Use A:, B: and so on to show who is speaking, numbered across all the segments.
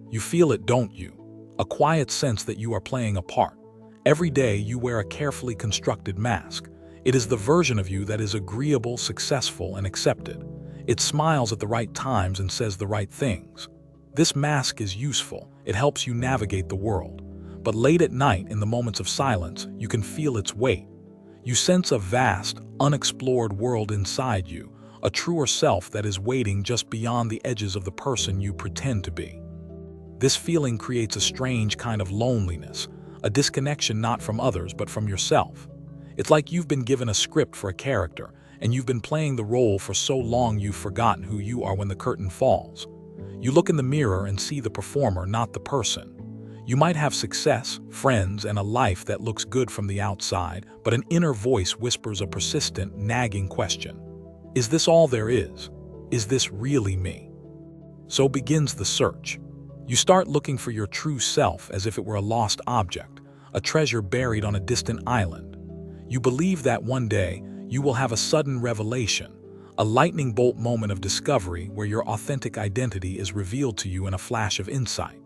A: You feel it, don't you? A quiet sense that you are playing a part. Every day you wear a carefully constructed mask. It is the version of you that is agreeable, successful, and accepted. It smiles at the right times and says the right things. This mask is useful. It helps you navigate the world. But late at night, in the moments of silence, you can feel its weight. You sense a vast, unexplored world inside you, a truer self that is waiting just beyond the edges of the person you pretend to be. This feeling creates a strange kind of loneliness, a disconnection not from others but from yourself. It's like you've been given a script for a character, and you've been playing the role for so long you've forgotten who you are when the curtain falls. You look in the mirror and see the performer, not the person. You might have success, friends, and a life that looks good from the outside, but an inner voice whispers a persistent, nagging question. Is this all there is? Is this really me? So begins the search. You start looking for your true self as if it were a lost object, a treasure buried on a distant island. You believe that one day you will have a sudden revelation, a lightning bolt moment of discovery where your authentic identity is revealed to you in a flash of insight.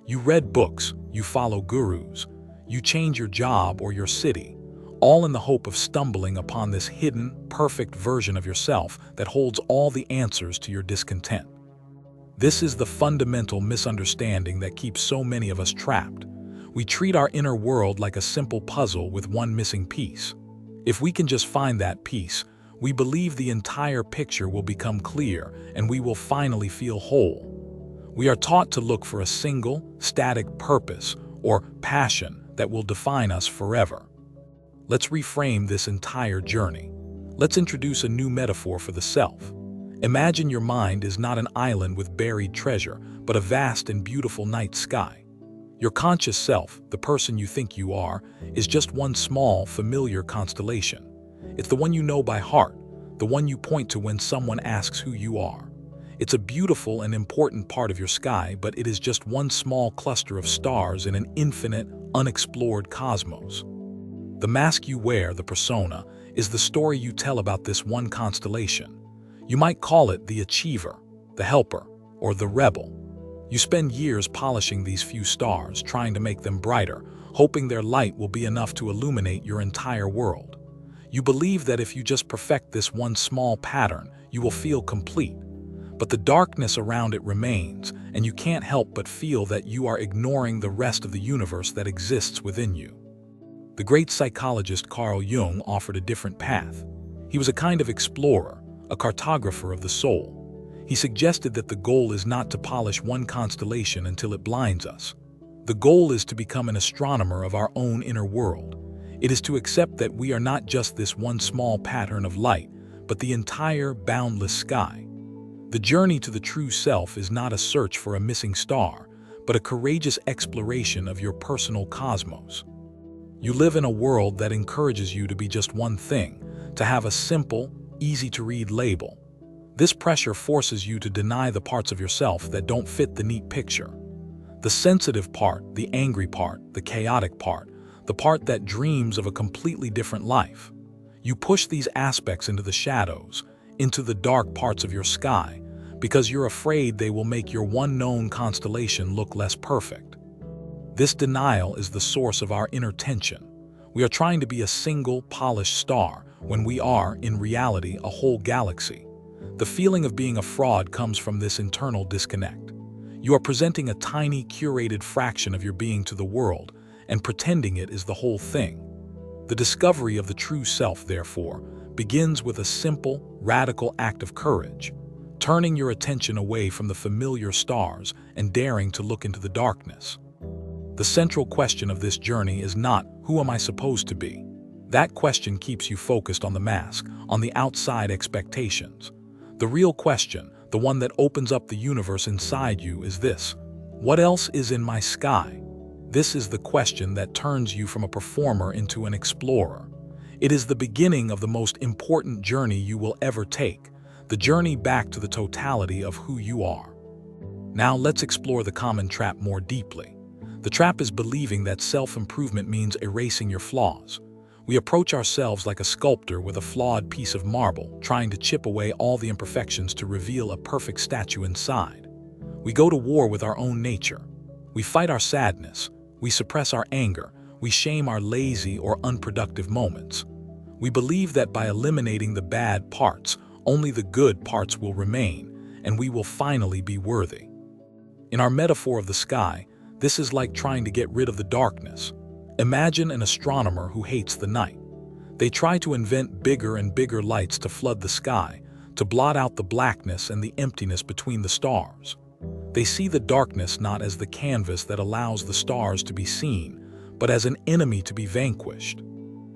A: You read books, you follow gurus, you change your job or your city, all in the hope of stumbling upon this hidden, perfect version of yourself that holds all the answers to your discontent. This is the fundamental misunderstanding that keeps so many of us trapped. We treat our inner world like a simple puzzle with one missing piece. If we can just find that piece, we believe the entire picture will become clear and we will finally feel whole. We are taught to look for a single, static purpose or passion that will define us forever. Let's reframe this entire journey. Let's introduce a new metaphor for the self. Imagine your mind is not an island with buried treasure, but a vast and beautiful night sky. Your conscious self, the person you think you are, is just one small, familiar constellation. It's the one you know by heart, the one you point to when someone asks who you are. It's a beautiful and important part of your sky, but it is just one small cluster of stars in an infinite, unexplored cosmos. The mask you wear, the persona, is the story you tell about this one constellation. You might call it the achiever, the helper, or the rebel. You spend years polishing these few stars, trying to make them brighter, hoping their light will be enough to illuminate your entire world. You believe that if you just perfect this one small pattern, you will feel complete. But the darkness around it remains, and you can't help but feel that you are ignoring the rest of the universe that exists within you. The great psychologist Carl Jung offered a different path. He was a kind of explorer, a cartographer of the soul. He suggested that the goal is not to polish one constellation until it blinds us. The goal is to become an astronomer of our own inner world. It is to accept that we are not just this one small pattern of light, but the entire boundless sky. The journey to the true self is not a search for a missing star, but a courageous exploration of your personal cosmos. You live in a world that encourages you to be just one thing, to have a simple, easy-to-read label. This pressure forces you to deny the parts of yourself that don't fit the neat picture. The sensitive part, the angry part, the chaotic part, the part that dreams of a completely different life. You push these aspects into the shadows, into the dark parts of your sky, because you're afraid they will make your one known constellation look less perfect. This denial is the source of our inner tension. We are trying to be a single, polished star, when we are, in reality, a whole galaxy. The feeling of being a fraud comes from this internal disconnect. You are presenting a tiny, curated fraction of your being to the world, and pretending it is the whole thing. The discovery of the true self, therefore, begins with a simple, radical act of courage, turning your attention away from the familiar stars and daring to look into the darkness. The central question of this journey is not, who am I supposed to be? That question keeps you focused on the mask, on the outside expectations. The real question, the one that opens up the universe inside you, is this: what else is in my sky? This is the question that turns you from a performer into an explorer. It is the beginning of the most important journey you will ever take, the journey back to the totality of who you are. Now let's explore the common trap more deeply. The trap is believing that self-improvement means erasing your flaws. We approach ourselves like a sculptor with a flawed piece of marble, trying to chip away all the imperfections to reveal a perfect statue inside. We go to war with our own nature. We fight our sadness. We suppress our anger. We shame our lazy or unproductive moments. We believe that by eliminating the bad parts, only the good parts will remain, and we will finally be worthy. In our metaphor of the sky, this is like trying to get rid of the darkness. Imagine an astronomer who hates the night. They try to invent bigger and bigger lights to flood the sky, to blot out the blackness and the emptiness between the stars. They see the darkness not as the canvas that allows the stars to be seen, but as an enemy to be vanquished.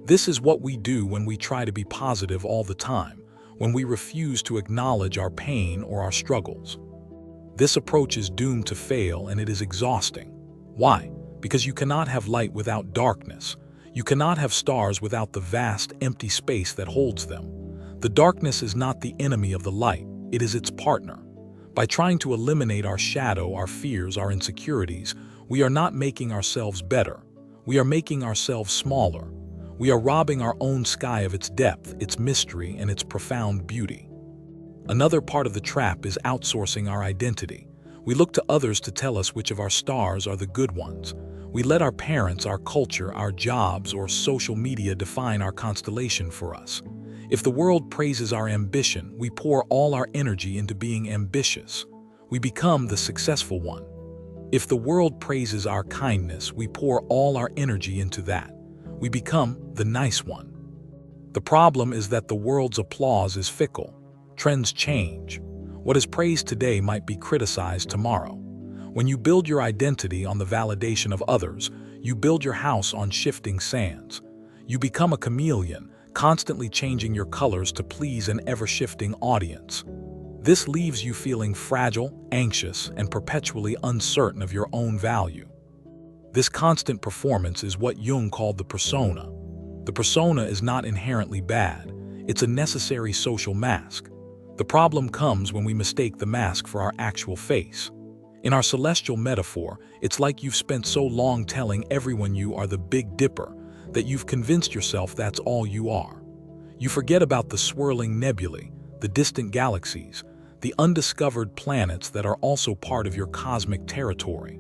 A: This is what we do when we try to be positive all the time, when we refuse to acknowledge our pain or our struggles. This approach is doomed to fail, and it is exhausting. Why? Because you cannot have light without darkness. You cannot have stars without the vast, empty space that holds them. The darkness is not the enemy of the light, it is its partner. By trying to eliminate our shadow, our fears, our insecurities, we are not making ourselves better. We are making ourselves smaller. We are robbing our own sky of its depth, its mystery, and its profound beauty. Another part of the trap is outsourcing our identity. We look to others to tell us which of our stars are the good ones. We let our parents, our culture, our jobs, or social media define our constellation for us. If the world praises our ambition, we pour all our energy into being ambitious. We become the successful one. If the world praises our kindness, we pour all our energy into that. We become the nice one. The problem is that the world's applause is fickle. Trends change. What is praised today might be criticized tomorrow. When you build your identity on the validation of others, you build your house on shifting sands. You become a chameleon, constantly changing your colors to please an ever-shifting audience. This leaves you feeling fragile, anxious, and perpetually uncertain of your own value. This constant performance is what Jung called the persona. The persona is not inherently bad. It's a necessary social mask. The problem comes when we mistake the mask for our actual face. In our celestial metaphor, it's like you've spent so long telling everyone you are the Big Dipper that you've convinced yourself that's all you are. You forget about the swirling nebulae, the distant galaxies, the undiscovered planets that are also part of your cosmic territory.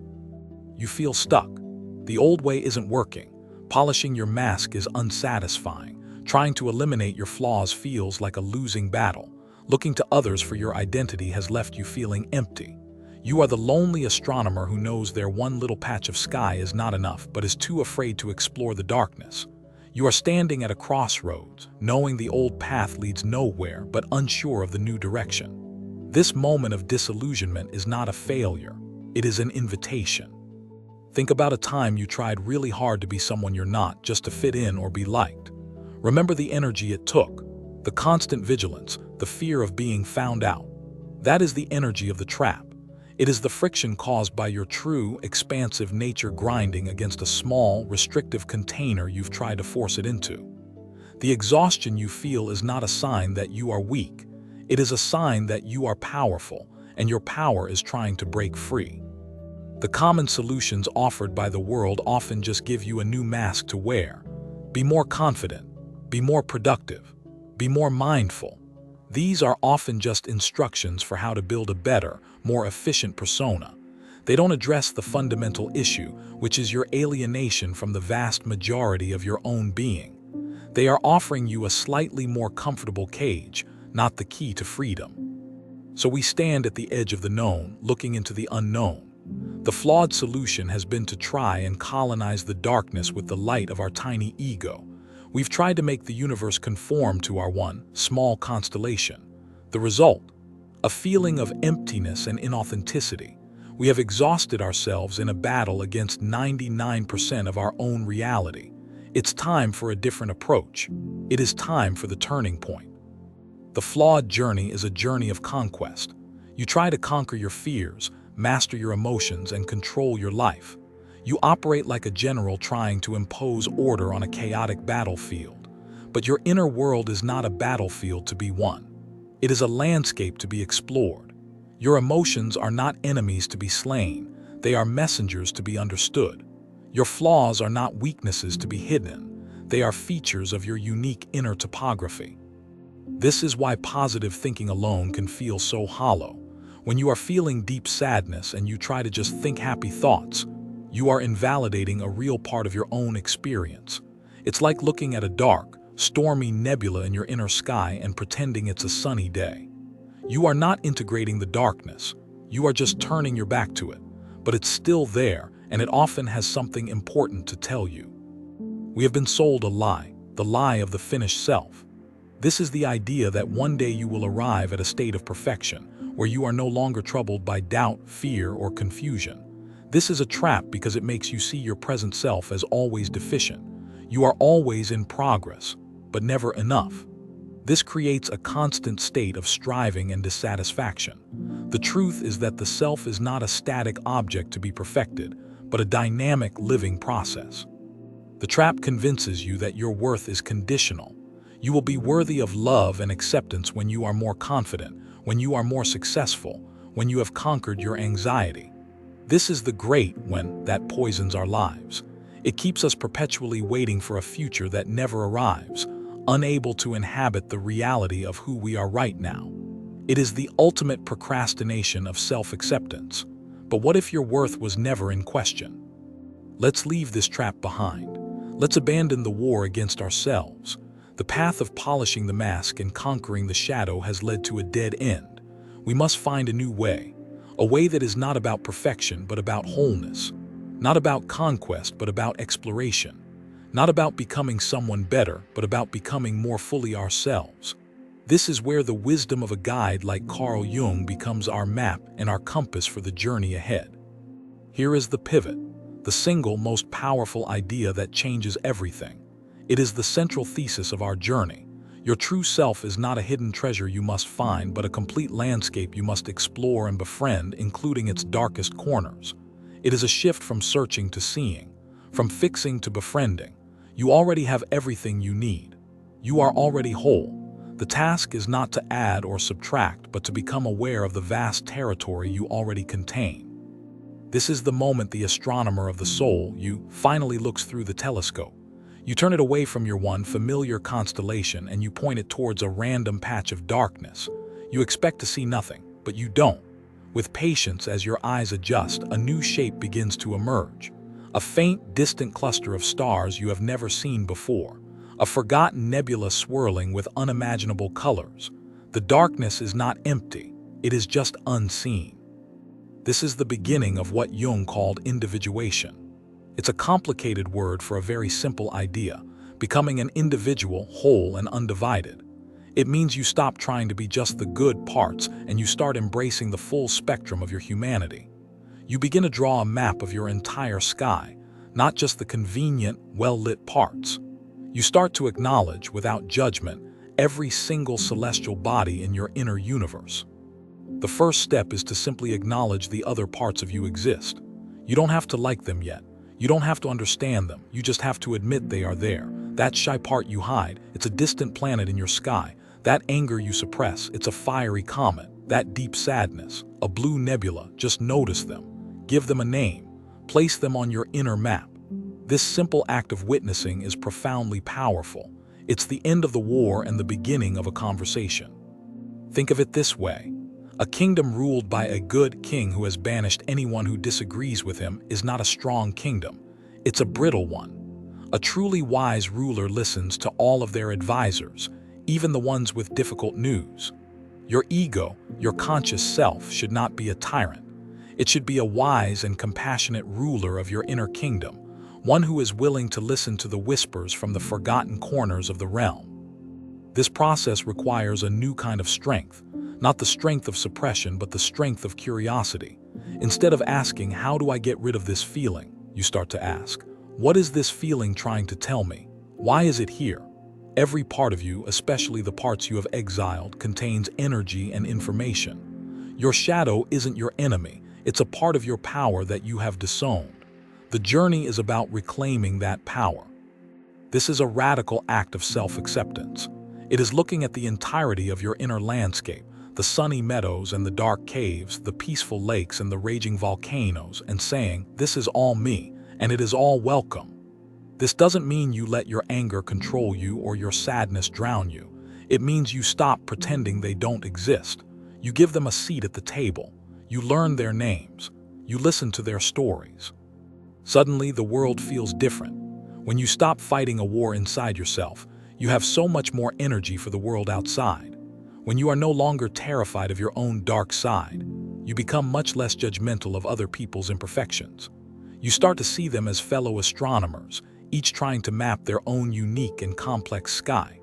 A: You feel stuck. The old way isn't working. Polishing your mask is unsatisfying. Trying to eliminate your flaws feels like a losing battle. Looking to others for your identity has left you feeling empty. You are the lonely astronomer who knows their one little patch of sky is not enough but is too afraid to explore the darkness. You are standing at a crossroads, knowing the old path leads nowhere but unsure of the new direction. This moment of disillusionment is not a failure. It is an invitation. Think about a time you tried really hard to be someone you're not just to fit in or be liked. Remember the energy it took, the constant vigilance, the fear of being found out. That is the energy of the trap. It is the friction caused by your true, expansive nature grinding against a small, restrictive container you've tried to force it into. The exhaustion you feel is not a sign that you are weak. It is a sign that you are powerful, and your power is trying to break free. The common solutions offered by the world often just give you a new mask to wear. Be more confident. Be more productive. Be more mindful. These are often just instructions for how to build a better, more efficient persona. They don't address the fundamental issue, which is your alienation from the vast majority of your own being. They are offering you a slightly more comfortable cage, not the key to freedom. So we stand at the edge of the known, looking into the unknown. The flawed solution has been to try and colonize the darkness with the light of our tiny ego. We've tried to make the universe conform to our one, small constellation. The result? A feeling of emptiness and inauthenticity. We have exhausted ourselves in a battle against 99% of our own reality. It's time for a different approach. It is time for the turning point. The flawed journey is a journey of conquest. You try to conquer your fears, master your emotions, and control your life. You operate like a general trying to impose order on a chaotic battlefield. But your inner world is not a battlefield to be won. It is a landscape to be explored. Your emotions are not enemies to be slain. They are messengers to be understood. Your flaws are not weaknesses to be hidden. They are features of your unique inner topography. This is why positive thinking alone can feel so hollow. When you are feeling deep sadness and you try to just think happy thoughts, you are invalidating a real part of your own experience. It's like looking at a dark, stormy nebula in your inner sky and pretending it's a sunny day. You are not integrating the darkness, you are just turning your back to it. But it's still there, and it often has something important to tell you. We have been sold a lie, the lie of the finished self. This is the idea that one day you will arrive at a state of perfection, where you are no longer troubled by doubt, fear, or confusion. This is a trap because it makes you see your present self as always deficient. You are always in progress, but never enough. This creates a constant state of striving and dissatisfaction. The truth is that the self is not a static object to be perfected, but a dynamic living process. The trap convinces you that your worth is conditional. You will be worthy of love and acceptance when you are more confident, when you are more successful, when you have conquered your anxiety. This is the great when that poisons our lives. It keeps us perpetually waiting for a future that never arrives, unable to inhabit the reality of who we are right now. It is the ultimate procrastination of self-acceptance. But what if your worth was never in question? Let's leave this trap behind. Let's abandon the war against ourselves. The path of polishing the mask and conquering the shadow has led to a dead end. We must find a new way, a way that is not about perfection but about wholeness, not about conquest but about exploration, not about becoming someone better but about becoming more fully ourselves. This is where the wisdom of a guide like Carl Jung becomes our map and our compass for the journey ahead. Here is the pivot, the single most powerful idea that changes everything. It is the central thesis of our journey. Your true self is not a hidden treasure you must find, but a complete landscape you must explore and befriend, including its darkest corners. It is a shift from searching to seeing, from fixing to befriending. You already have everything you need. You are already whole. The task is not to add or subtract, but to become aware of the vast territory you already contain. This is the moment the astronomer of the soul, you, finally looks through the telescope. You turn it away from your one familiar constellation and you point it towards a random patch of darkness. You expect to see nothing, but you don't. With patience, as your eyes adjust, a new shape begins to emerge. A faint, distant cluster of stars you have never seen before. A forgotten nebula swirling with unimaginable colors. The darkness is not empty, it is just unseen. This is the beginning of what Jung called individuation. It's a complicated word for a very simple idea, becoming an individual, whole and undivided. It means you stop trying to be just the good parts and you start embracing the full spectrum of your humanity. You begin to draw a map of your entire sky, not just the convenient, well-lit parts. You start to acknowledge, without judgment, every single celestial body in your inner universe. The first step is to simply acknowledge the other parts of you exist. You don't have to like them yet. You don't have to understand them. You just have to admit they are there. That shy part you hide, it's a distant planet in your sky. That anger you suppress, it's a fiery comet. That deep sadness, a blue nebula, just notice them. Give them a name. Place them on your inner map. This simple act of witnessing is profoundly powerful. It's the end of the war and the beginning of a conversation. Think of it this way. A kingdom ruled by a good king who has banished anyone who disagrees with him is not a strong kingdom. It's a brittle one. A truly wise ruler listens to all of their advisors, even the ones with difficult news. Your ego, your conscious self, should not be a tyrant. It should be a wise and compassionate ruler of your inner kingdom, one who is willing to listen to the whispers from the forgotten corners of the realm. This process requires a new kind of strength. Not the strength of suppression, but the strength of curiosity. Instead of asking, how do I get rid of this feeling? You start to ask, what is this feeling trying to tell me? Why is it here? Every part of you, especially the parts you have exiled, contains energy and information. Your shadow isn't your enemy. It's a part of your power that you have disowned. The journey is about reclaiming that power. This is a radical act of self-acceptance. It is looking at the entirety of your inner landscape, the sunny meadows and the dark caves, the peaceful lakes and the raging volcanoes, and saying, this is all me, and it is all welcome. This doesn't mean you let your anger control you or your sadness drown you. It means you stop pretending they don't exist. You give them a seat at the table. You learn their names. You listen to their stories. Suddenly, the world feels different. When you stop fighting a war inside yourself, you have so much more energy for the world outside. When you are no longer terrified of your own dark side, you become much less judgmental of other people's imperfections. You start to see them as fellow astronomers, each trying to map their own unique and complex sky.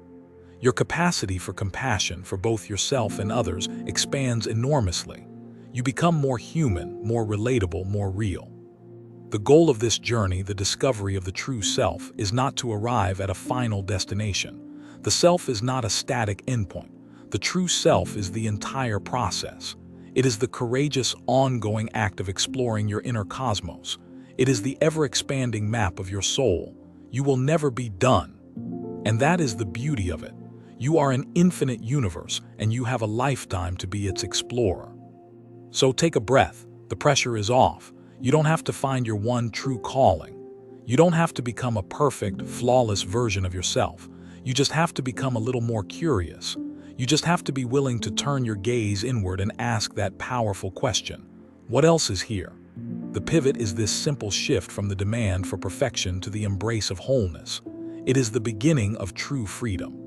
A: Your capacity for compassion for both yourself and others expands enormously. You become more human, more relatable, more real. The goal of this journey, the discovery of the true self, is not to arrive at a final destination. The self is not a static endpoint. The true self is the entire process. It is the courageous, ongoing act of exploring your inner cosmos. It is the ever-expanding map of your soul. You will never be done. And that is the beauty of it. You are an infinite universe, and you have a lifetime to be its explorer. So take a breath. The pressure is off. You don't have to find your one true calling. You don't have to become a perfect, flawless version of yourself. You just have to become a little more curious. You just have to be willing to turn your gaze inward and ask that powerful question: what else is here? The pivot is this simple shift from the demand for perfection to the embrace of wholeness. It is the beginning of true freedom.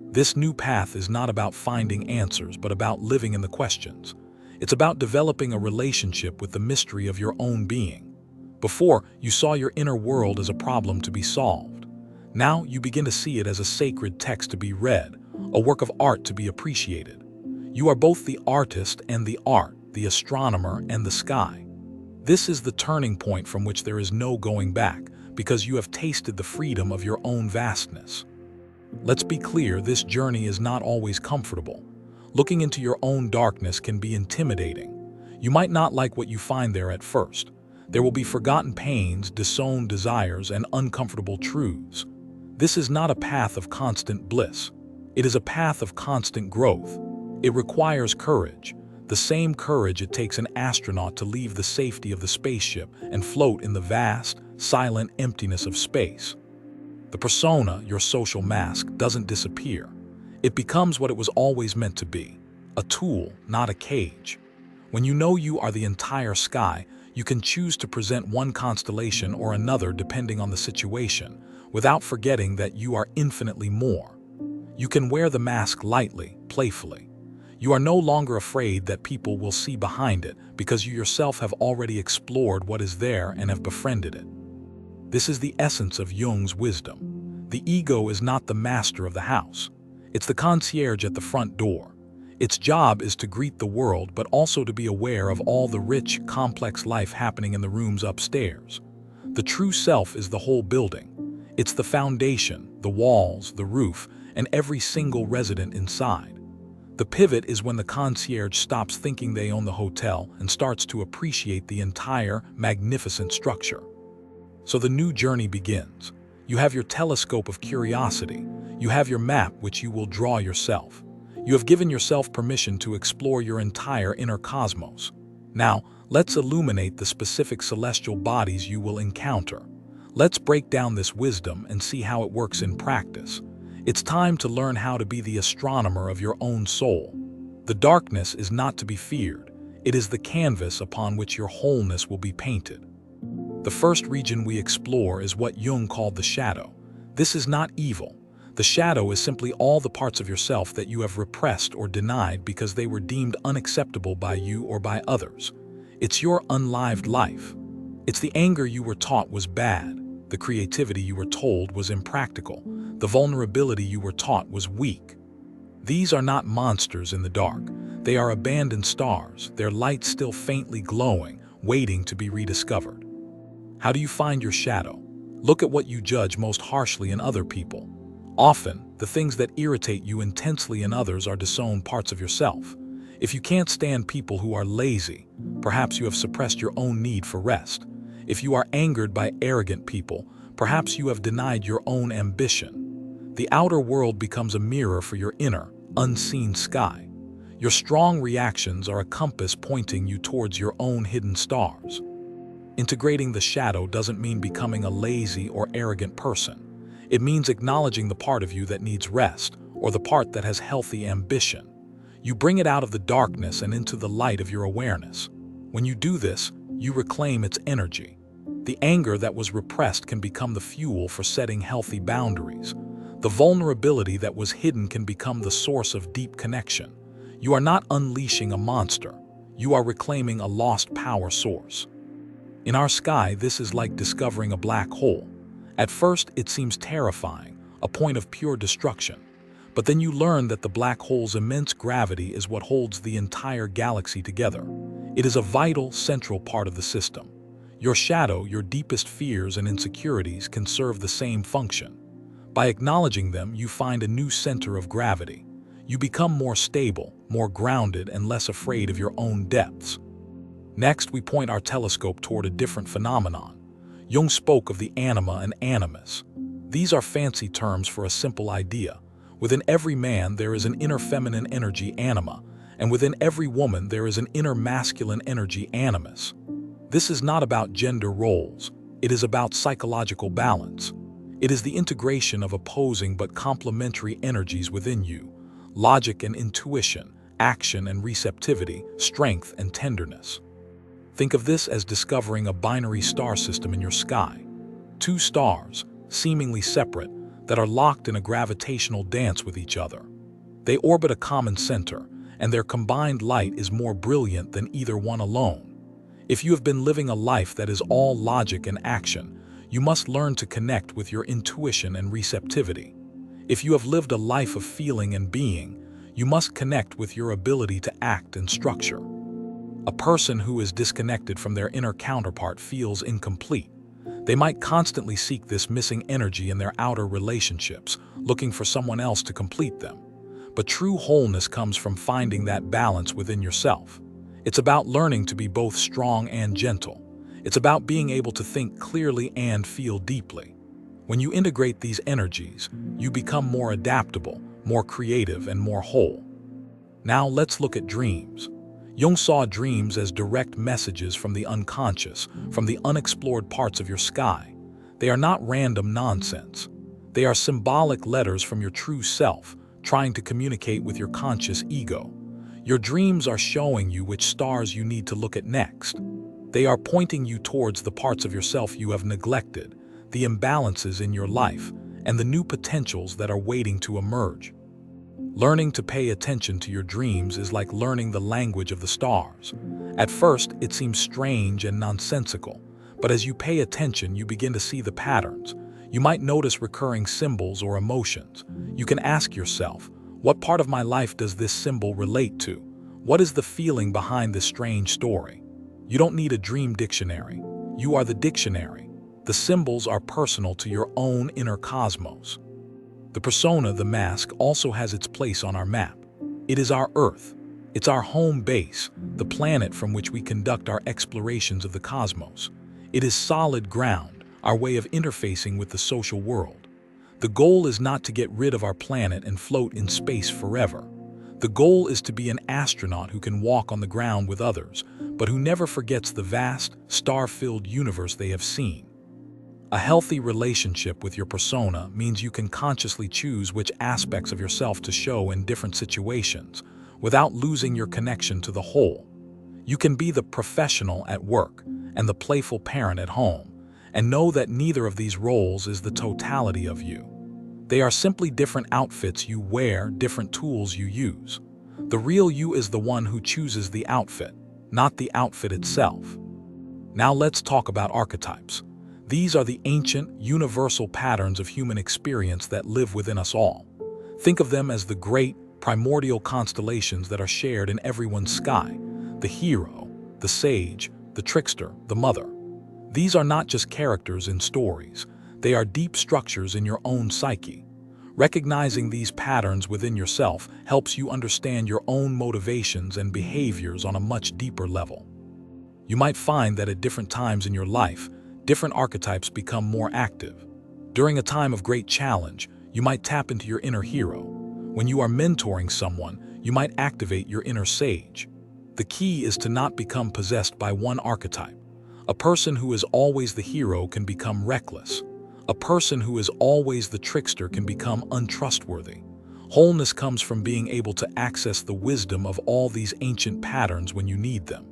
A: This new path is not about finding answers, but about living in the questions. It's about developing a relationship with the mystery of your own being. Before, you saw your inner world as a problem to be solved. Now you begin to see it as a sacred text to be read, a work of art to be appreciated. You are both the artist and the art, the astronomer and the sky. This is the turning point from which there is no going back, because you have tasted the freedom of your own vastness. Let's be clear, this journey is not always comfortable. Looking into your own darkness can be intimidating. You might not like what you find there at first. There will be forgotten pains, disowned desires, and uncomfortable truths. This is not a path of constant bliss. It is a path of constant growth. It requires courage, the same courage it takes an astronaut to leave the safety of the spaceship and float in the vast, silent emptiness of space. The persona, your social mask, doesn't disappear. It becomes what it was always meant to be, a tool, not a cage. When you know you are the entire sky, you can choose to present one constellation or another depending on the situation, without forgetting that you are infinitely more. You can wear the mask lightly, playfully. You are no longer afraid that people will see behind it because you yourself have already explored what is there and have befriended it. This is the essence of Jung's wisdom. The ego is not the master of the house. It's the concierge at the front door. Its job is to greet the world, but also to be aware of all the rich, complex life happening in the rooms upstairs. The true self is the whole building. It's the foundation, the walls, the roof, and every single resident inside. The pivot is when the concierge stops thinking they own the hotel and starts to appreciate the entire, magnificent structure. So the new journey begins. You have your telescope of curiosity. You have your map, which you will draw yourself. You have given yourself permission to explore your entire inner cosmos. Now, let's illuminate the specific celestial bodies you will encounter. Let's break down this wisdom and see how it works in practice. It's time to learn how to be the astronomer of your own soul. The darkness is not to be feared. It is the canvas upon which your wholeness will be painted. The first region we explore is what Jung called the shadow. This is not evil. The shadow is simply all the parts of yourself that you have repressed or denied because they were deemed unacceptable by you or by others. It's your unlived life. It's the anger you were taught was bad, the creativity you were told was impractical, the vulnerability you were taught was weak. These are not monsters in the dark. They are abandoned stars, their light still faintly glowing, waiting to be rediscovered. How do you find your shadow? Look at what you judge most harshly in other people. Often, the things that irritate you intensely in others are disowned parts of yourself. If you can't stand people who are lazy, perhaps you have suppressed your own need for rest. If you are angered by arrogant people, perhaps you have denied your own ambition. The outer world becomes a mirror for your inner, unseen sky. Your strong reactions are a compass pointing you towards your own hidden stars. Integrating the shadow doesn't mean becoming a lazy or arrogant person. It means acknowledging the part of you that needs rest, or the part that has healthy ambition. You bring it out of the darkness and into the light of your awareness. When you do this, you reclaim its energy. The anger that was repressed can become the fuel for setting healthy boundaries. The vulnerability that was hidden can become the source of deep connection. You are not unleashing a monster. You are reclaiming a lost power source. In our sky, this is like discovering a black hole. At first, it seems terrifying, a point of pure destruction. But then you learn that the black hole's immense gravity is what holds the entire galaxy together. It is a vital, central part of the system. Your shadow, your deepest fears and insecurities can serve the same function. By acknowledging them, you find a new center of gravity. You become more stable, more grounded, and less afraid of your own depths. Next, we point our telescope toward a different phenomenon. Jung spoke of the anima and animus. These are fancy terms for a simple idea. Within every man there is an inner feminine energy anima, and within every woman there is an inner masculine energy animus. This is not about gender roles. It is about psychological balance. It is the integration of opposing but complementary energies within you: logic and intuition, action and receptivity, strength and tenderness. Think of this as discovering a binary star system in your sky. Two stars, seemingly separate, that are locked in a gravitational dance with each other. They orbit a common center, and their combined light is more brilliant than either one alone. If you have been living a life that is all logic and action, you must learn to connect with your intuition and receptivity. If you have lived a life of feeling and being, you must connect with your ability to act and structure. A person who is disconnected from their inner counterpart feels incomplete. They might constantly seek this missing energy in their outer relationships, looking for someone else to complete them. But true wholeness comes from finding that balance within yourself. It's about learning to be both strong and gentle. It's about being able to think clearly and feel deeply. When you integrate these energies, you become more adaptable, more creative, and more whole. Now let's look at dreams. Jung saw dreams as direct messages from the unconscious, from the unexplored parts of your sky. They are not random nonsense. They are symbolic letters from your true self, trying to communicate with your conscious ego. Your dreams are showing you which stars you need to look at next. They are pointing you towards the parts of yourself you have neglected, the imbalances in your life, and the new potentials that are waiting to emerge. Learning to pay attention to your dreams is like learning the language of the stars. At first, it seems strange and nonsensical, but as you pay attention, you begin to see the patterns. You might notice recurring symbols or emotions. You can ask yourself, what part of my life does this symbol relate to? What is the feeling behind this strange story? You don't need a dream dictionary. You are the dictionary. The symbols are personal to your own inner cosmos. The persona, the mask, also has its place on our map. It is our Earth. It's our home base, the planet from which we conduct our explorations of the cosmos. It is solid ground, our way of interfacing with the social world. The goal is not to get rid of our planet and float in space forever. The goal is to be an astronaut who can walk on the ground with others, but who never forgets the vast, star-filled universe they have seen. A healthy relationship with your persona means you can consciously choose which aspects of yourself to show in different situations, without losing your connection to the whole. You can be the professional at work and the playful parent at home, and know that neither of these roles is the totality of you. They are simply different outfits you wear, different tools you use. The real you is the one who chooses the outfit, not the outfit itself. Now let's talk about archetypes. These are the ancient, universal patterns of human experience that live within us all. Think of them as the great, primordial constellations that are shared in everyone's sky: the hero, the sage, the trickster, the mother. These are not just characters in stories. They are deep structures in your own psyche. Recognizing these patterns within yourself helps you understand your own motivations and behaviors on a much deeper level. You might find that at different times in your life, different archetypes become more active. During a time of great challenge, you might tap into your inner hero. When you are mentoring someone, you might activate your inner sage. The key is to not become possessed by one archetype. A person who is always the hero can become reckless. A person who is always the trickster can become untrustworthy. Wholeness comes from being able to access the wisdom of all these ancient patterns when you need them.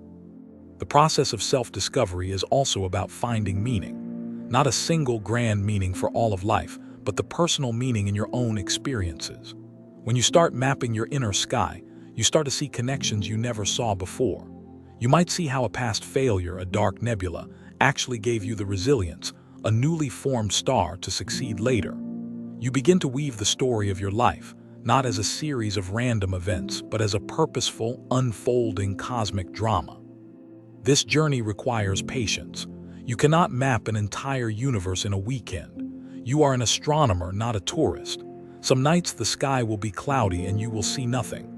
A: The process of self-discovery is also about finding meaning. Not a single grand meaning for all of life, but the personal meaning in your own experiences. When you start mapping your inner sky, you start to see connections you never saw before. You might see how a past failure, a dark nebula, actually gave you the resilience, a newly formed star to succeed later. You begin to weave the story of your life, not as a series of random events, but as a purposeful, unfolding cosmic drama. This journey requires patience. You cannot map an entire universe in a weekend. You are an astronomer, not a tourist. Some nights the sky will be cloudy and you will see nothing.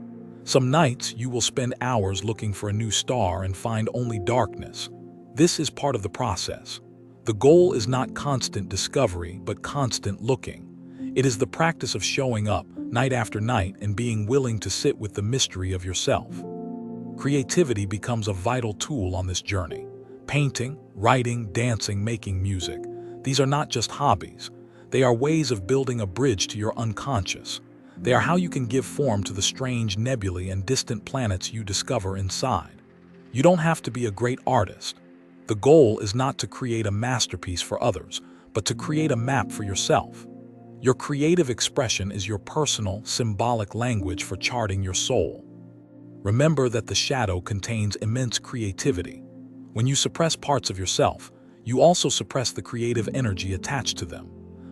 A: Some nights you will spend hours looking for a new star and find only darkness. This is part of the process. The goal is not constant discovery, but constant looking. It is the practice of showing up, night after night, and being willing to sit with the mystery of yourself. Creativity becomes a vital tool on this journey. Painting, writing, dancing, making music. These are not just hobbies. They are ways of building a bridge to your unconscious. They are how you can give form to the strange nebulae and distant planets you discover inside. You don't have to be a great artist. The goal is not to create a masterpiece for others, but to create a map for yourself. Your creative expression is your personal, symbolic language for charting your soul. Remember that the shadow contains immense creativity. When you suppress parts of yourself, you also suppress the creative energy attached to them.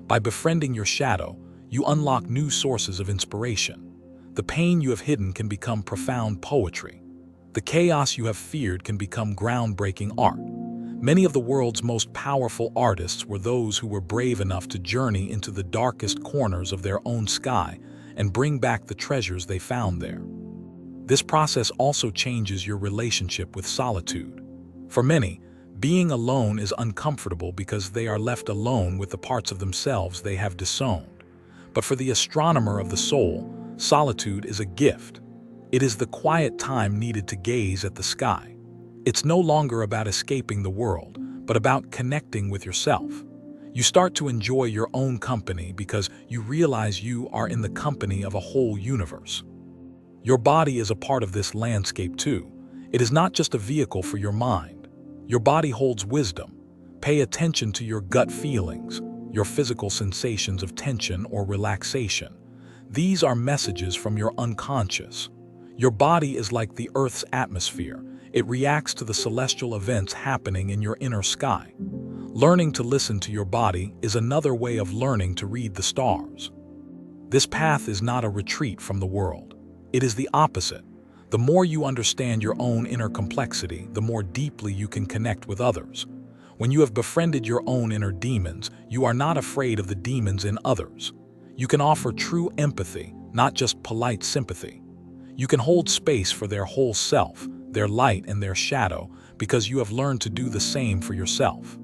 A: By befriending your shadow, you unlock new sources of inspiration. The pain you have hidden can become profound poetry. The chaos you have feared can become groundbreaking art. Many of the world's most powerful artists were those who were brave enough to journey into the darkest corners of their own sky and bring back the treasures they found there. This process also changes your relationship with solitude. For many, being alone is uncomfortable because they are left alone with the parts of themselves they have disowned. But for the astronomer of the soul, solitude is a gift. It is the quiet time needed to gaze at the sky. It's no longer about escaping the world, but about connecting with yourself. You start to enjoy your own company because you realize you are in the company of a whole universe. Your body is a part of this landscape too. It is not just a vehicle for your mind. Your body holds wisdom. Pay attention to your gut feelings, your physical sensations of tension or relaxation. These are messages from your unconscious. Your body is like the Earth's atmosphere. It reacts to the celestial events happening in your inner sky. Learning to listen to your body is another way of learning to read the stars. This path is not a retreat from the world. It is the opposite. The more you understand your own inner complexity, the more deeply you can connect with others. When you have befriended your own inner demons, you are not afraid of the demons in others. You can offer true empathy, not just polite sympathy. You can hold space for their whole self, their light and their shadow, because you have learned to do the same for yourself.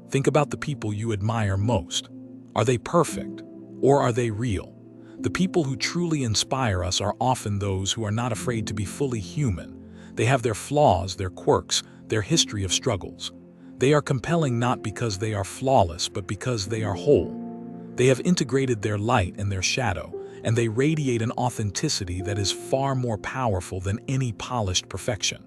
A: Think about the people you admire most. Are they perfect, or are they real? The people who truly inspire us are often those who are not afraid to be fully human. They have their flaws, their quirks, their history of struggles. They are compelling not because they are flawless, but because they are whole. They have integrated their light and their shadow, and they radiate an authenticity that is far more powerful than any polished perfection.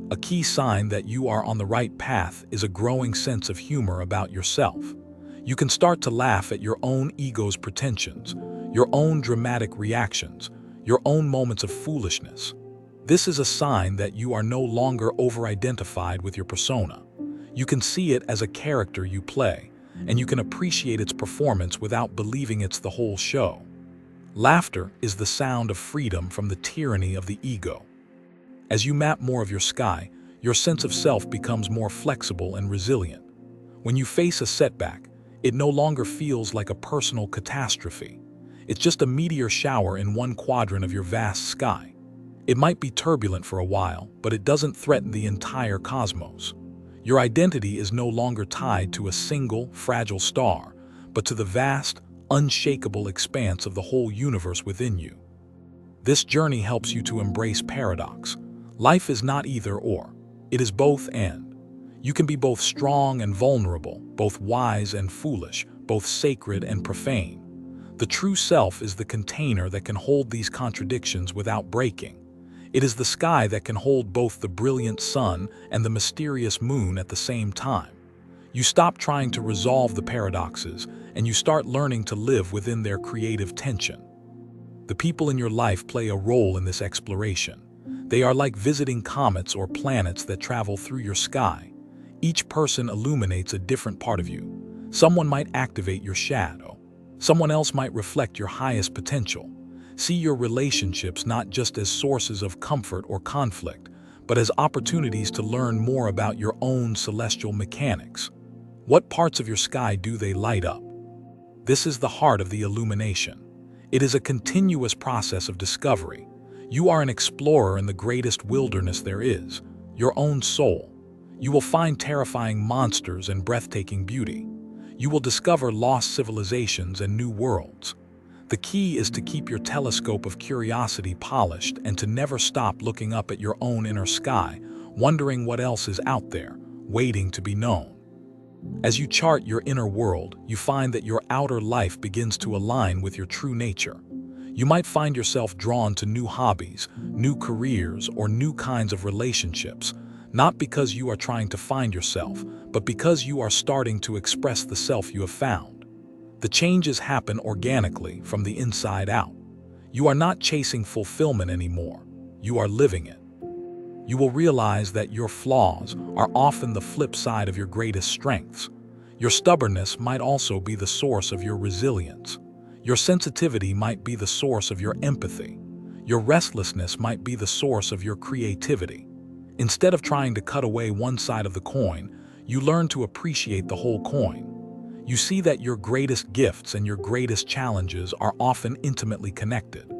A: A key sign that you are on the right path is a growing sense of humor about yourself. You can start to laugh at your own ego's pretensions, your own dramatic reactions, your own moments of foolishness. This is a sign that you are no longer over-identified with your persona. You can see it as a character you play, and you can appreciate its performance without believing it's the whole show. Laughter is the sound of freedom from the tyranny of the ego. As you map more of your sky, your sense of self becomes more flexible and resilient. When you face a setback, it no longer feels like a personal catastrophe. It's just a meteor shower in one quadrant of your vast sky. It might be turbulent for a while, but it doesn't threaten the entire cosmos. Your identity is no longer tied to a single, fragile star, but to the vast, unshakable expanse of the whole universe within you. This journey helps you to embrace paradox. Life is not either or. It is both and. You can be both strong and vulnerable, both wise and foolish, both sacred and profane. The true self is the container that can hold these contradictions without breaking. It is the sky that can hold both the brilliant sun and the mysterious moon at the same time. You stop trying to resolve the paradoxes, and you start learning to live within their creative tension. The people in your life play a role in this exploration. They are like visiting comets or planets that travel through your sky. Each person illuminates a different part of you. Someone might activate your shadow. Someone else might reflect your highest potential. See your relationships not just as sources of comfort or conflict, but as opportunities to learn more about your own celestial mechanics. What parts of your sky do they light up? This is the heart of the illumination. It is a continuous process of discovery. You are an explorer in the greatest wilderness there is, your own soul. You will find terrifying monsters and breathtaking beauty. You will discover lost civilizations and new worlds. The key is to keep your telescope of curiosity polished and to never stop looking up at your own inner sky, wondering what else is out there, waiting to be known. As you chart your inner world, you find that your outer life begins to align with your true nature. You might find yourself drawn to new hobbies, new careers, or new kinds of relationships, not because you are trying to find yourself, but because you are starting to express the self you have found. The changes happen organically from the inside out. You are not chasing fulfillment anymore. You are living it. You will realize that your flaws are often the flip side of your greatest strengths. Your stubbornness might also be the source of your resilience. Your sensitivity might be the source of your empathy. Your restlessness might be the source of your creativity. Instead of trying to cut away one side of the coin, you learn to appreciate the whole coin. You see that your greatest gifts and your greatest challenges are often intimately connected.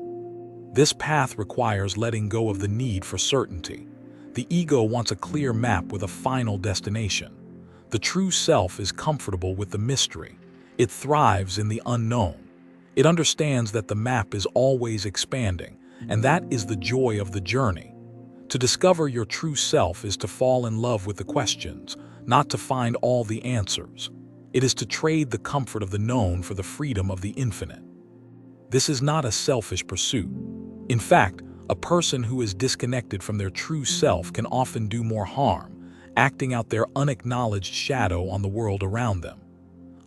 A: This path requires letting go of the need for certainty. The ego wants a clear map with a final destination. The true self is comfortable with the mystery. It thrives in the unknown. It understands that the map is always expanding, and that is the joy of the journey. To discover your true self is to fall in love with the questions, not to find all the answers. It is to trade the comfort of the known for the freedom of the infinite. This is not a selfish pursuit. In fact, a person who is disconnected from their true self can often do more harm, acting out their unacknowledged shadow on the world around them.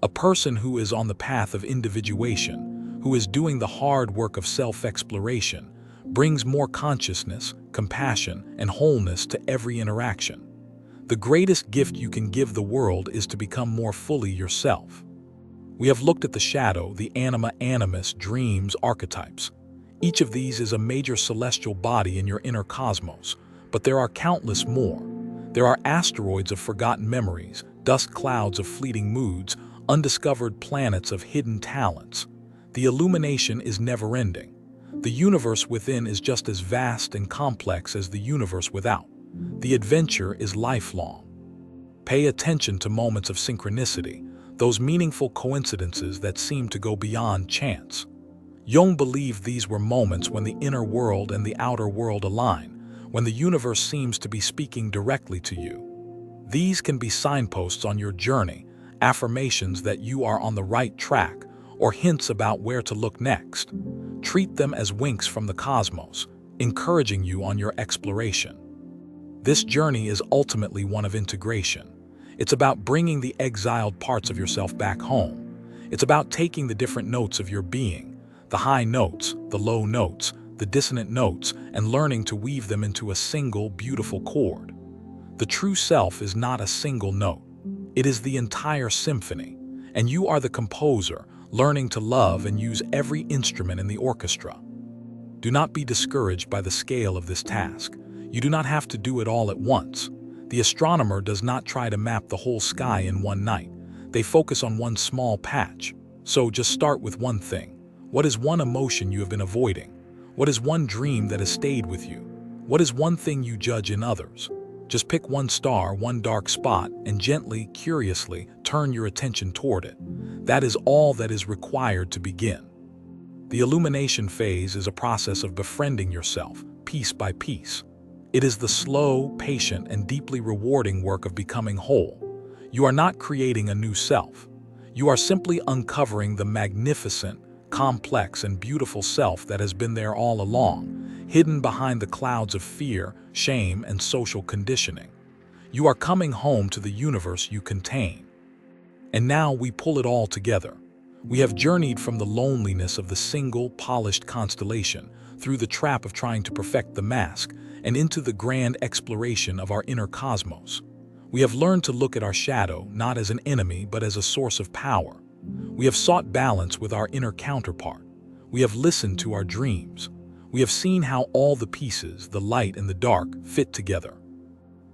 A: A person who is on the path of individuation, who is doing the hard work of self-exploration, brings more consciousness, compassion, and wholeness to every interaction. The greatest gift you can give the world is to become more fully yourself. We have looked at the shadow, the anima, animus, dreams, archetypes. Each of these is a major celestial body in your inner cosmos, but there are countless more. There are asteroids of forgotten memories, dust clouds of fleeting moods, undiscovered planets of hidden talents. The illumination is never-ending. The universe within is just as vast and complex as the universe without. The adventure is lifelong. Pay attention to moments of synchronicity, those meaningful coincidences that seem to go beyond chance. Jung believed these were moments when the inner world and the outer world align, when the universe seems to be speaking directly to you. These can be signposts on your journey, affirmations that you are on the right track, or hints about where to look next. Treat them as winks from the cosmos, encouraging you on your exploration. This journey is ultimately one of integration. It's about bringing the exiled parts of yourself back home. It's about taking the different notes of your being, the high notes, the low notes, the dissonant notes, and learning to weave them into a single, beautiful chord. The true self is not a single note. It is the entire symphony, and you are the composer, learning to love and use every instrument in the orchestra. Do not be discouraged by the scale of this task. You do not have to do it all at once. The astronomer does not try to map the whole sky in one night. They focus on one small patch. So just start with one thing. What is one emotion you have been avoiding? What is one dream that has stayed with you? What is one thing you judge in others? Just pick one star, one dark spot, and gently, curiously, turn your attention toward it. That is all that is required to begin. The illumination phase is a process of befriending yourself, piece by piece. It is the slow, patient, and deeply rewarding work of becoming whole. You are not creating a new self. You are simply uncovering the magnificent, complex, and beautiful self that has been there all along, hidden behind the clouds of fear, shame, and social conditioning. You are coming home to the universe you contain. And now we pull it all together. We have journeyed from the loneliness of the single, polished constellation, through the trap of trying to perfect the mask, and into the grand exploration of our inner cosmos. We have learned to look at our shadow not as an enemy but as a source of power. We have sought balance with our inner counterpart. We have listened to our dreams. We have seen how all the pieces, the light and the dark, fit together.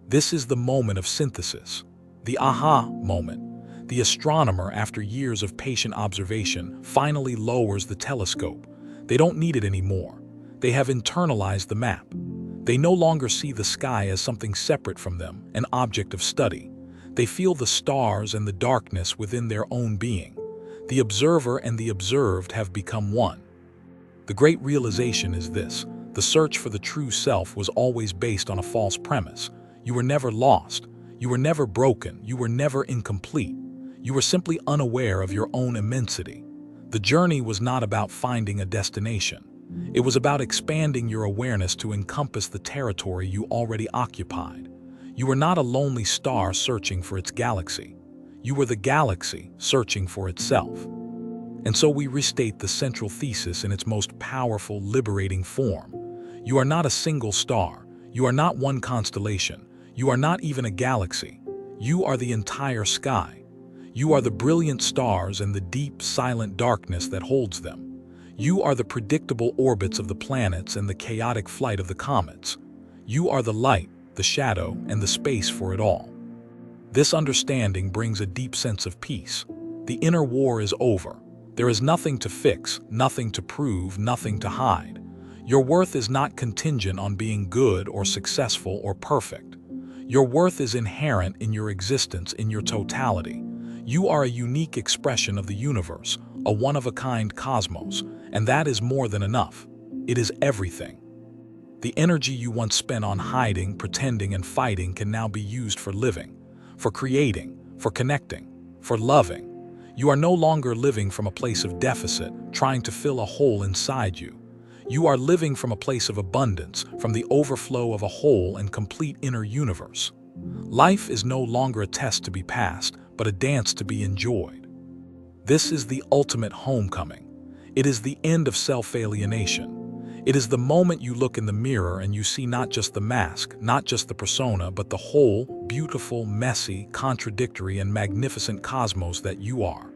A: This is the moment of synthesis, the aha moment. The astronomer, after years of patient observation, finally lowers the telescope. They don't need it anymore. They have internalized the map. They no longer see the sky as something separate from them, an object of study. They feel the stars and the darkness within their own being. The observer and the observed have become one. The great realization is this: the search for the true self was always based on a false premise. You were never lost. You were never broken. You were never incomplete. You were simply unaware of your own immensity. The journey was not about finding a destination. It was about expanding your awareness to encompass the territory you already occupied. You were not a lonely star searching for its galaxy. You were the galaxy searching for itself. And so we restate the central thesis in its most powerful, liberating form. You are not a single star. You are not one constellation. You are not even a galaxy. You are the entire sky. You are the brilliant stars and the deep, silent darkness that holds them. You are the predictable orbits of the planets and the chaotic flight of the comets. You are the light, the shadow, and the space for it all. This understanding brings a deep sense of peace. The inner war is over. There is nothing to fix, nothing to prove, nothing to hide. Your worth is not contingent on being good or successful or perfect. Your worth is inherent in your existence, in your totality. You are a unique expression of the universe, a one-of-a-kind cosmos, and that is more than enough. It is everything. The energy you once spent on hiding, pretending, and fighting can now be used for living, for creating, for connecting, for loving. You are no longer living from a place of deficit, trying to fill a hole inside you. You are living from a place of abundance, from the overflow of a whole and complete inner universe. Life is no longer a test to be passed, but a dance to be enjoyed. This is the ultimate homecoming. It is the end of self-alienation. It is the moment you look in the mirror and you see not just the mask, not just the persona, but the whole, beautiful, messy, contradictory, and magnificent cosmos that you are.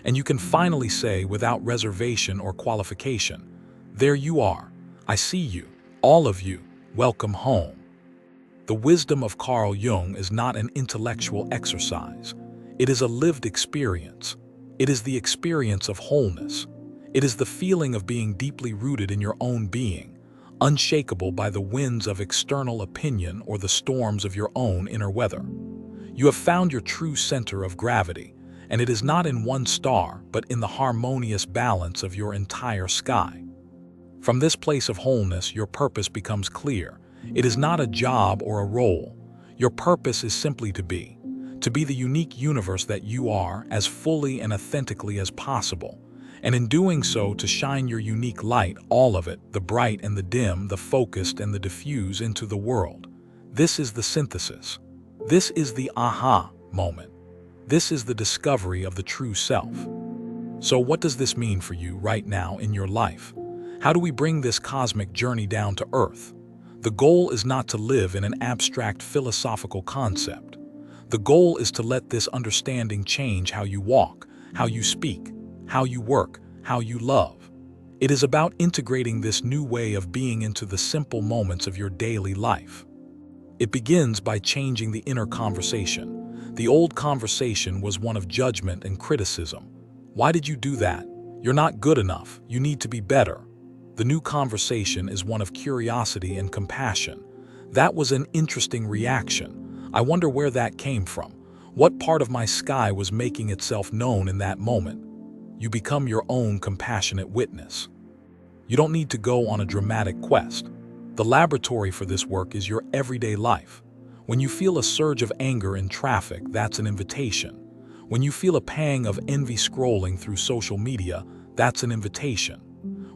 A: And you can finally say, without reservation or qualification, "There you are. I see you. All of you. Welcome home." The wisdom of Carl Jung is not an intellectual exercise. It is a lived experience. It is the experience of wholeness. It is the feeling of being deeply rooted in your own being, unshakable by the winds of external opinion or the storms of your own inner weather. You have found your true center of gravity, and it is not in one star, but in the harmonious balance of your entire sky. From this place of wholeness, your purpose becomes clear. It is not a job or a role. Your purpose is simply to be the unique universe that you are, as fully and authentically as possible. And in doing so, to shine your unique light, all of it, the bright and the dim, the focused and the diffuse, into the world. This is the synthesis. This is the aha moment. This is the discovery of the true self. So what does this mean for you right now in your life? How do we bring this cosmic journey down to earth? The goal is not to live in an abstract philosophical concept. The goal is to let this understanding change how you walk, how you speak, how you work, how you love. It is about integrating this new way of being into the simple moments of your daily life. It begins by changing the inner conversation. The old conversation was one of judgment and criticism. Why did you do that? You're not good enough. You need to be better. The new conversation is one of curiosity and compassion. That was an interesting reaction. I wonder where that came from. What part of my sky was making itself known in that moment? You become your own compassionate witness. You don't need to go on a dramatic quest. The laboratory for this work is your everyday life. When you feel a surge of anger in traffic, that's an invitation. When you feel a pang of envy scrolling through social media, That's an invitation.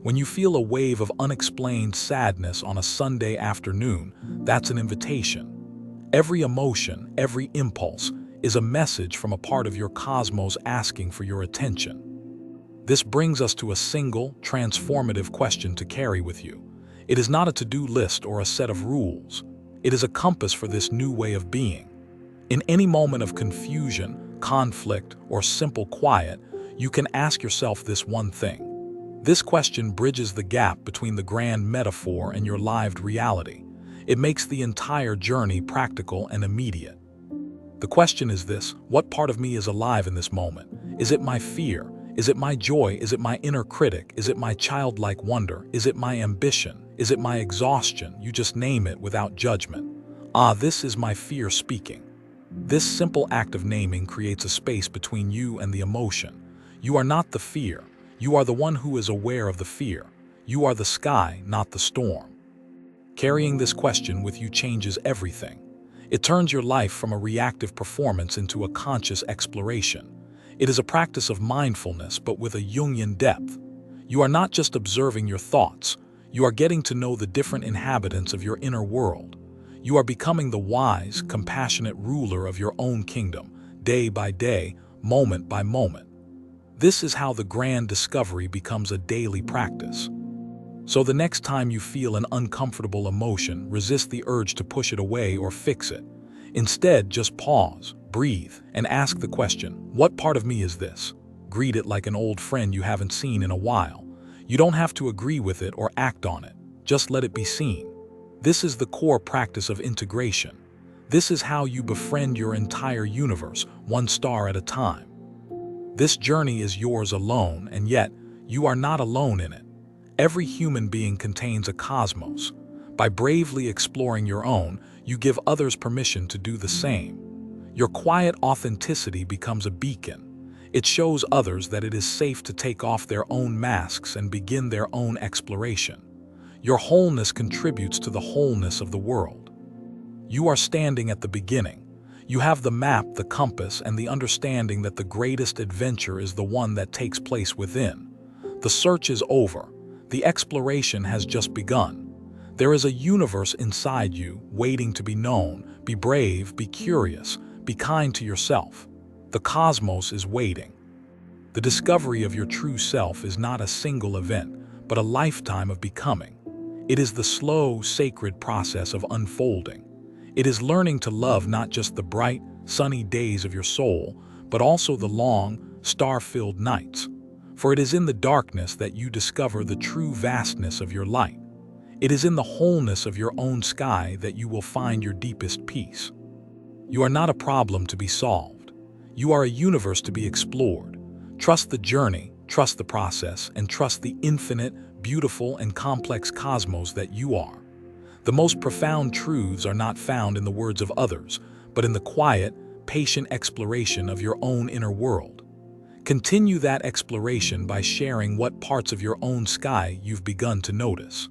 A: When you feel a wave of unexplained sadness on a Sunday afternoon, that's an invitation. Every emotion, every impulse, is a message from a part of your cosmos asking for your attention. This brings us to a single, transformative question to carry with you. It is not a to-do list or a set of rules. It is a compass for this new way of being. In any moment of confusion, conflict, or simple quiet, you can ask yourself this one thing. This question bridges the gap between the grand metaphor and your lived reality. It makes the entire journey practical and immediate. The question is this: what part of me is alive in this moment? Is it my fear? Is it my joy? Is it my inner critic? Is it my childlike wonder? Is it my ambition? Is it my exhaustion? You just name it without judgment. This is my fear speaking. This simple act of naming creates a space between you and the emotion. You are not the fear. You are the one who is aware of the fear. You are the sky, not the storm. Carrying this question with you changes everything. It turns your life from a reactive performance into a conscious exploration. It is a practice of mindfulness, but with a Jungian depth. You are not just observing your thoughts. You are getting to know the different inhabitants of your inner world. You are becoming the wise, compassionate ruler of your own kingdom, day by day, moment by moment. This is how the grand discovery becomes a daily practice. So the next time you feel an uncomfortable emotion, resist the urge to push it away or fix it. Instead, just pause, breathe, and ask the question, what part of me is this? Greet it like an old friend you haven't seen in a while. You don't have to agree with it or act on it. Just let it be seen. This is the core practice of integration. This is how you befriend your entire universe, one star at a time. This journey is yours alone, and yet, you are not alone in it. Every human being contains a cosmos. By bravely exploring your own, you give others permission to do the same. Your quiet authenticity becomes a beacon. It shows others that it is safe to take off their own masks and begin their own exploration. Your wholeness contributes to the wholeness of the world. You are standing at the beginning. You have the map, the compass, and the understanding that the greatest adventure is the one that takes place within. The search is over. The exploration has just begun. There is a universe inside you, waiting to be known. Be brave, be curious, be kind to yourself. The cosmos is waiting. The discovery of your true self is not a single event, but a lifetime of becoming. It is the slow, sacred process of unfolding. It is learning to love not just the bright, sunny days of your soul, but also the long, star-filled nights. For it is in the darkness that you discover the true vastness of your light. It is in the wholeness of your own sky that you will find your deepest peace. You are not a problem to be solved. You are a universe to be explored. Trust the journey, trust the process, and trust the infinite, beautiful, and complex cosmos that you are. The most profound truths are not found in the words of others, but in the quiet, patient exploration of your own inner world. Continue that exploration by sharing what parts of your own sky you've begun to notice.